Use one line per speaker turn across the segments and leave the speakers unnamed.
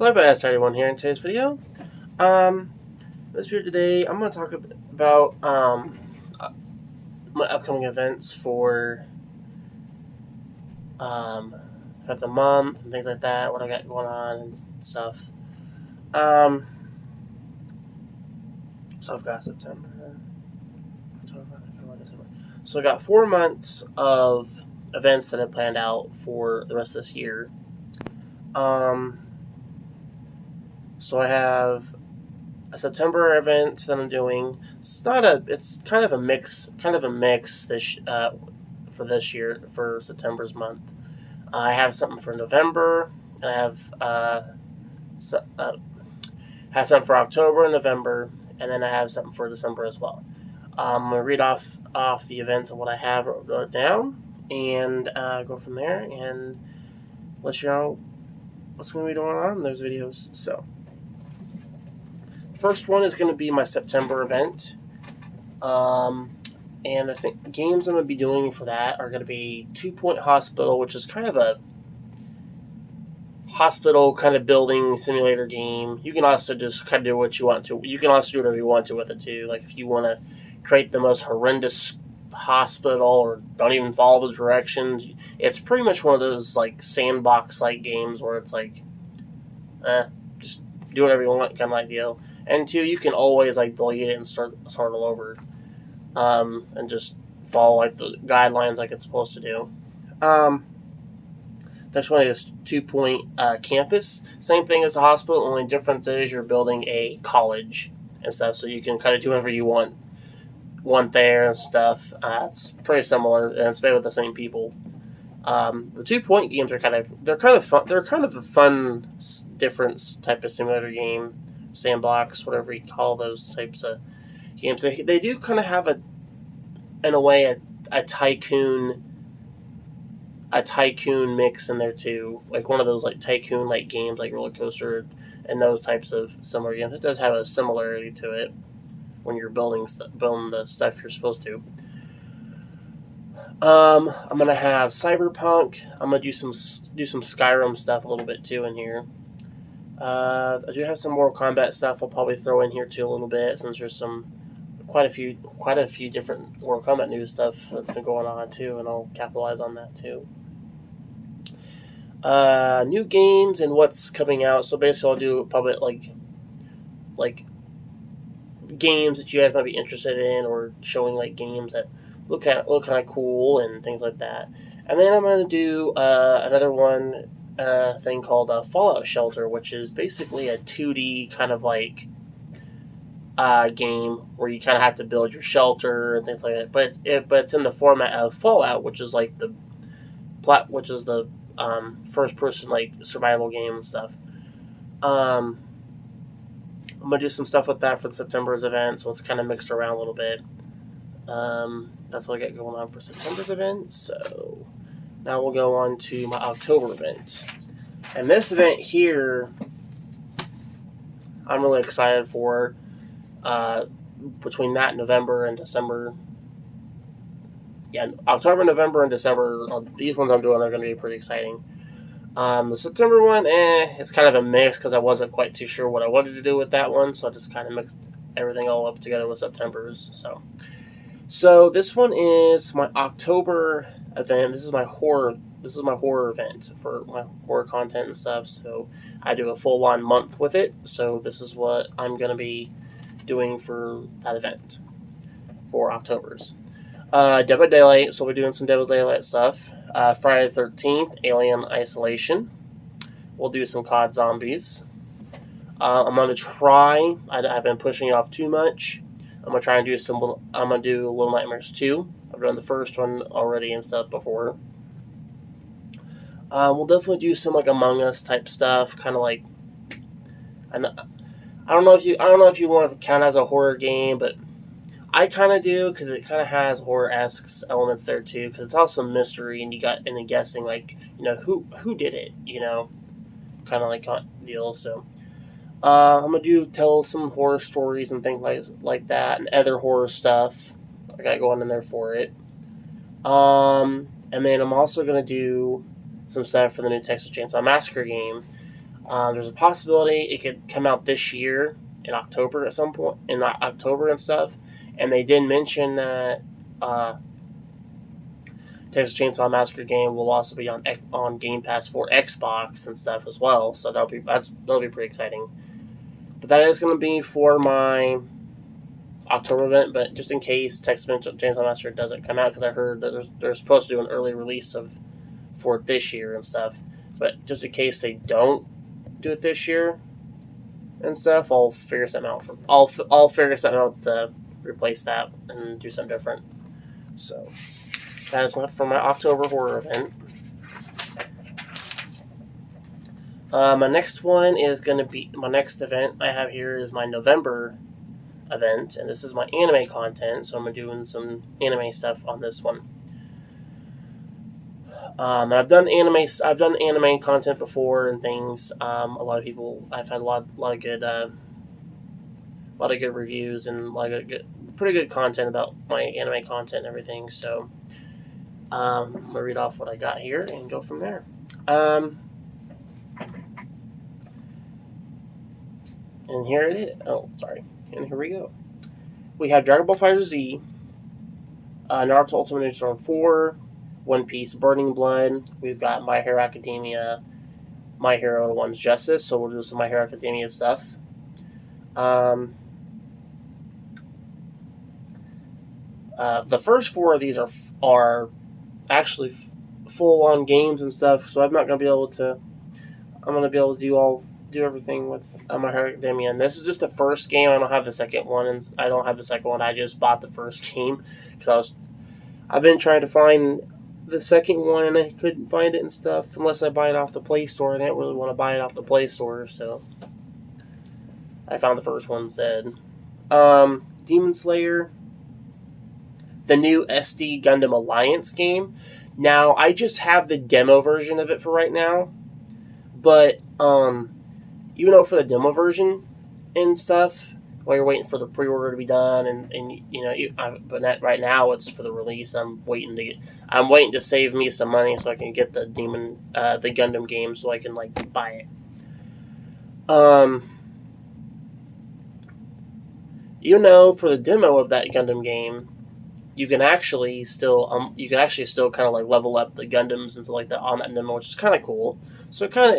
Hello everybody, Starty1 here in today's video. This video today, I'm going to talk about my upcoming events for the month and things like that, what I got going on and stuff. So I've got September, October, November, December. So I got 4 months of events that I planned out for the rest of this year. So I have a September event that I'm doing. It's kind of a mix this for this year for September's month. I have something for November, and I have something for October and November, and then I have something for December as well. I'm gonna read off the events of what I have wrote down, and go from there and let you know what's going to be going on in those videos. So, first one is going to be my September event, and the games I'm going to be doing for that are going to be 2 Point Hospital, which is kind of a hospital kind of building simulator game. You can also just kind of do what you want to. You can also do whatever you want to with it too. Like if you want to create the most horrendous hospital or don't even follow the directions, it's pretty much one of those like sandbox like games where it's like just do whatever you want kind of like deal. And two, you can always like delete it and start all over, and just follow like the guidelines like it's supposed to do. Next one is 2 Point Campus. Same thing as the hospital, only difference is you're building a college and stuff, so you can kind of do whatever you want there and stuff. It's pretty similar, and it's made with the same people. The 2 Point games are kind of fun. They're kind of a fun, different type of simulator game, sandbox, whatever you call those types of games. They do kind of have a tycoon mix in there too, like one of those like tycoon like games like Roller Coaster and those types of similar games. It does have a similarity to it when you're building the stuff you're supposed to. I'm gonna have Cyberpunk. I'm gonna do some Skyrim stuff a little bit too in here. I do have some Mortal Kombat stuff I'll probably throw in here too a little bit, since there's quite a few different Mortal Kombat news stuff that's been going on too, and I'll capitalize on that too. New games and what's coming out. So basically, I'll do probably like games that you guys might be interested in, or showing like games that look kind of cool and things like that. And then I'm gonna do another one thing called Fallout Shelter, which is basically a 2D kind of like game where you kind of have to build your shelter and things like that. But it's in the format of Fallout, which is like the first person like survival game and stuff. I'm gonna do some stuff with that for September's event, so it's kind of mixed around a little bit. That's what I got going on for September's event. So now we'll go on to my October event, and this event here I'm really excited for. Between that November and December, October, November, and December, these ones I'm doing are going to be pretty exciting. The September one, it's kind of a mix because I wasn't quite too sure what I wanted to do with that one, so I just kind of mixed everything all up together with September's. So this one is my October event. This is my horror event for my horror content and stuff. So I do a full-on month with it. So this is what I'm going to be doing for that event for October's. Dead by Daylight, so we're doing some Dead by Daylight stuff. Friday the 13th, Alien Isolation. We'll do some COD Zombies. I'm gonna try. I've been pushing it off too much. I'm gonna try and do I'm gonna do Little Nightmares 2. I've done the first one already and stuff before. We'll definitely do some like Among Us type stuff, kind of like. I don't know if you want to count as a horror game, but I kind of do, because it kind of has horror-esque elements there too. Because it's also mystery, and you got the guessing, like who did it, kind of like deal. So I'm gonna tell some horror stories and things like that, and other horror stuff. I got going in there for it. And then I'm also gonna do some stuff for the new Texas Chainsaw Massacre game. There's a possibility it could come out this year in October at some point, in October and stuff. And they did mention that Texas Chainsaw Massacre game will also be on Game Pass for Xbox and stuff as well. So that'll be pretty exciting. But that is going to be for my October event. But just in case Texas Chainsaw Massacre doesn't come out, because I heard that they're supposed to do an early release for this year and stuff. But just in case they don't do it this year and stuff, I'll figure something out. I'll figure something out to replace that and do something different. So that is for my October horror event. My next one is going to be my next event I have here is my November event, and this is my anime content. So I'm doing some anime stuff on this one. And I've done anime content before and things. A lot of people, I've had a lot of good reviews and a lot of pretty good content about my anime content and everything. So I'm gonna read off what I got here and go from there. And here it is. Oh, sorry. And here we go. We have Dragon Ball FighterZ, Naruto Ultimate Ninja Storm 4, One Piece Burning Blood. We've got My Hero Academia, My Hero One's Justice. So we'll do some My Hero Academia stuff. The first 4 of these are actually full on games and stuff. So I'm gonna be able to do everything with My Hero Academia. And this is just the first game. I don't have the second one, and I don't have the second one. I just bought the first game because I've been trying to find the second one and I couldn't find it and stuff unless I buy it off the Play Store. I didn't really want to buy it off the Play Store, so I found the first one instead. Demon Slayer, the new SD Gundam Alliance game. Now I just have the demo version of it for right now, but even though for the demo version and stuff, while you're waiting for the pre-order to be done, and but right now it's for the release. I'm waiting to save me some money so I can get the Gundam game so I can buy it. For the demo of that Gundam game, you can actually still kind of level up the Gundams and stuff like that on that demo, which is kind of cool. So it kind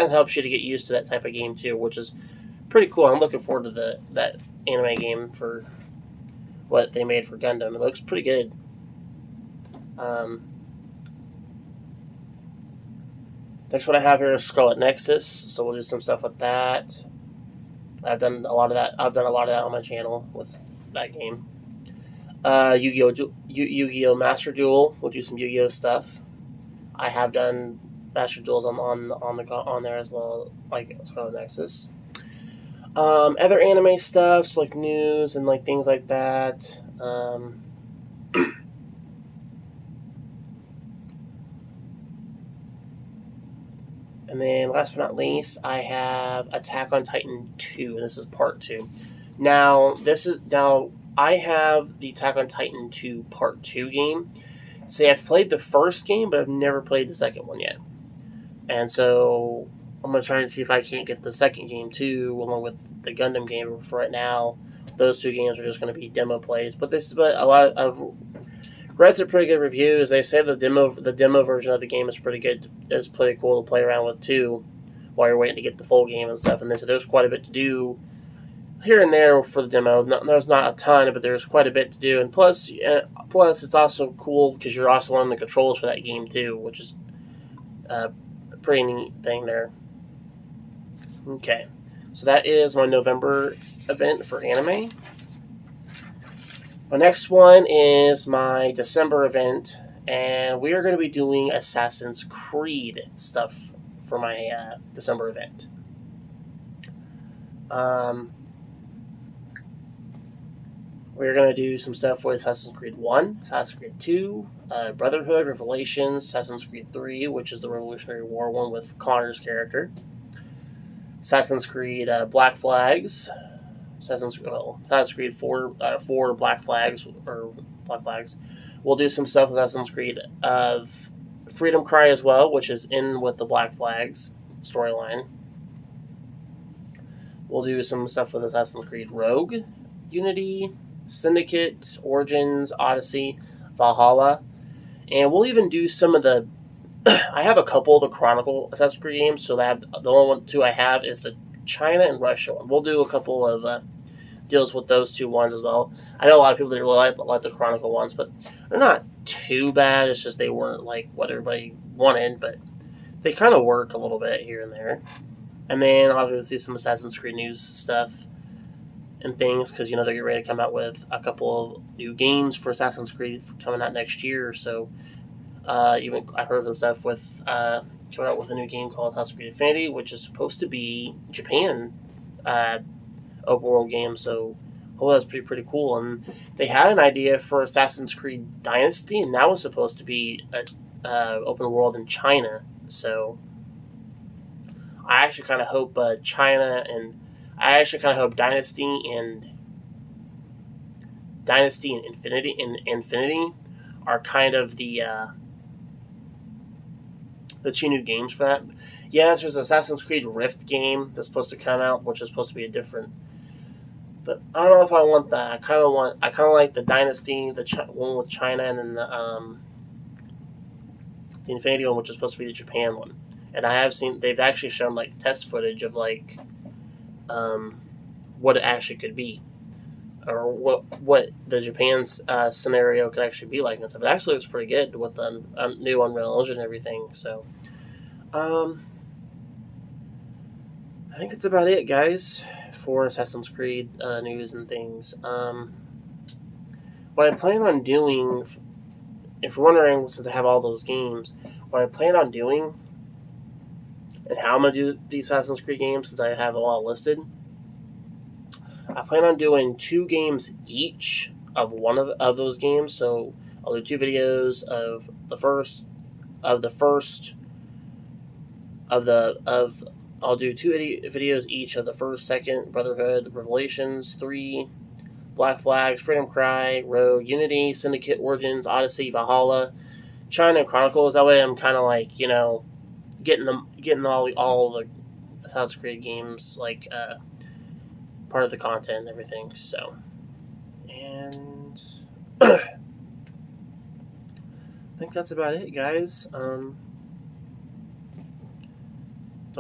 of helps you to get used to that type of game too, which is pretty cool. I'm looking forward to that anime game for what they made for Gundam. It looks pretty good. Next one I have here is Scarlet Nexus, so we'll do some stuff with that. I've done a lot of that on my channel with that game. Yu-Gi-Oh! Master Duel. We'll do some Yu-Gi-Oh! Stuff. I have done Master Duels on there as well, like Scarlet Nexus. Other anime stuff, so like news and things like that. And then last but not least, I have Attack on Titan 2. This is part 2. Now I have the Attack on Titan 2 part 2 game. See, I've played the first game, but I've never played the second one yet. And so I'm going to try and see if I can't get the second game too, along with the Gundam game. For right now, those 2 games are just going to be demo plays. But I've read some pretty good reviews. They say the demo version of the game is pretty good. It's pretty cool to play around with too, while you're waiting to get the full game and stuff. And they said there's quite a bit to do here and there for the demo. There's not a ton, but there's quite a bit to do. And plus it's also cool because you're also learning the controls for that game too, which is a pretty neat thing there. Okay, so that is my November event for anime. My next one is my December event, and we are going to be doing Assassin's Creed stuff for my December event. We're going to do some stuff with Assassin's Creed 1, Assassin's Creed 2, Brotherhood, Revelations, Assassin's Creed 3, which is the Revolutionary War one with Connor's character, Assassin's Creed Black Flags, Assassin's Creed 4 Black Flags, or Black Flags. We'll do some stuff with Assassin's Creed of Freedom Cry as well, which is in with the Black Flags storyline. We'll do some stuff with Assassin's Creed Rogue, Unity, Syndicate, Origins, Odyssey, Valhalla, and we'll even do some of the. I have a couple of the Chronicle Assassin's Creed games, so that the only two I have is the China and Russia one. We'll do a couple of deals with those two ones as well. I know a lot of people that really like the Chronicle ones, but they're not too bad. It's just they weren't like what everybody wanted, but they kind of work a little bit here and there. And then obviously some Assassin's Creed news stuff and things, because they're getting ready to come out with a couple of new games for Assassin's Creed coming out next year. So even I heard some stuff with coming out with a new game called Assassin's Creed Infinity, which is supposed to be Japan open world game. So that's pretty cool. And they had an idea for Assassin's Creed Dynasty, and that was supposed to be a open world in China. So I actually kind of hope Dynasty and Infinity are kind of the two new games for that. Yes, there's an Assassin's Creed Rift game that's supposed to come out, which is supposed to be a different. But I don't know if I want that. I kind of like the Dynasty, the one with China, and then the Infinity one, which is supposed to be the Japan one. And I have seen they've actually shown like test footage of like what it actually could be, or what the Japan's scenario could actually be like and stuff. It actually looks pretty good with the new Unreal Engine and everything. So, I think that's about it, guys, for Assassin's Creed news and things. What I plan on doing, if you're wondering, since I have all those games, what I plan on doing and how I'm going to do the Assassin's Creed games, since I have them all listed, I plan on doing 2 games each of one of those games. So I'll do 2 videos of I'll do 2 videos each of the first, second, Brotherhood, Revelations, 3, Black Flags, Freedom Cry, Rogue, Unity, Syndicate, Origins, Odyssey, Valhalla, China, Chronicles. That way I'm kind of like, getting all the Assassin's Creed games, like part of the content and everything. So, and I think that's about it, guys. Don't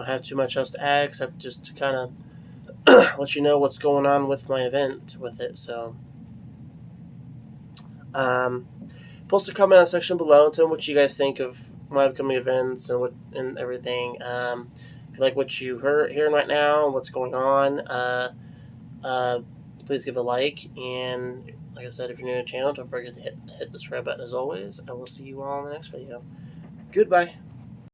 have too much else to add except just to kind of let you know what's going on with my event with it. So, post a comment in the section below and tell me what you guys think of my upcoming events and everything. If you like what you hearing right now, what's going on, please give a like. And like I said, if you're new to the channel, don't forget to hit the subscribe button as always. I will see you all in the next video. Goodbye.